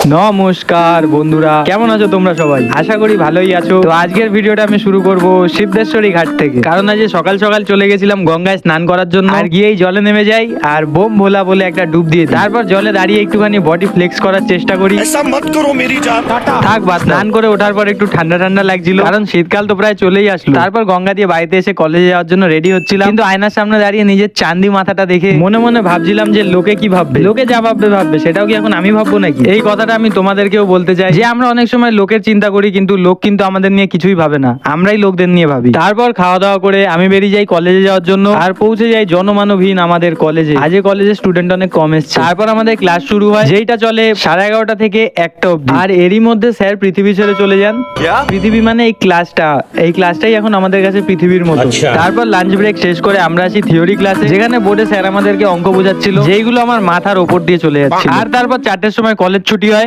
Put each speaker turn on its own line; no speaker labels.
নমস্কার বন্ধুরা, কেমন আছো তোমরা সবাই? আশা করি ভালোই আছো। তো আজকের ভিডিওটা আমি শুরু করব সিদ্ধেশ্বরী ঘাট থেকে, কারণ আজ সকাল সকাল চলে গেছিলাম গঙ্গায় স্নান করার জন্য। আর গিয়েই জলে নেমে যাই আর বোম ভোলা বলে একটা ডুব দিয়ে দিই। তারপর জলে দাঁড়িয়ে একটুখানি বডি ফ্লেক্স করার চেষ্টা করি। থাক বাদ, স্নান করে ওঠার পর একটু ঠান্ডা ঠান্ডা লাগছিল, কারণ শীতকাল তো প্রায় চলেই আসলো। তারপর গঙ্গা দিয়ে বাড়িতে এসে কলেজে যাওয়ার জন্য রেডি হচ্ছিলাম, কিন্তু আয়নার সামনে দাঁড়িয়ে নিজের চাঁদি মাথাটা দেখে মনে মনে ভাবছিলাম যে লোকে কি ভাববে, লোকে যা ভাববে ভাববে, সেটাও কি এখন আমি ভাববো নাকি? এই কথাটা আমি তোমাদেরকেও বলতে চাই যে আমরা অনেক সময় লোকের চিন্তা করি, কিন্তু লোক কিন্তু আমাদের নিয়ে কিছুই ভাবে না, আমরাই লোকদের নিয়ে ভাবি। তারপর খাওয়া দাওয়া করে আমি বেরিয়ে যাই কলেজে যাওয়ার জন্য, আর পৌঁছে যাই জনমানবহীন আমাদের কলেজে। আজ কলেজে স্টুডেন্ট অনেক কম এসছে। তারপর আমাদের ক্লাস শুরু হয়, যেইটা চলে 11:30 থেকে 1টা অবধি। আর এরই মধ্যে স্যার পৃথিবী ছেড়ে চলে যান। পৃথিবী মানে এই ক্লাসটাই এখন আমাদের কাছে পৃথিবীর মতো। তারপর লাঞ্চ ব্রেক শেষ করে আমরা আসি থিওরি ক্লাসে, যেখানে বোর্ডে স্যার আমাদেরকে অঙ্ক বোঝাচ্ছিল, যেইগুলো আমার মাথার ওপর দিয়ে চলে যাচ্ছে। আর তারপর 4টের সময় কলেজ ছুটি হয়।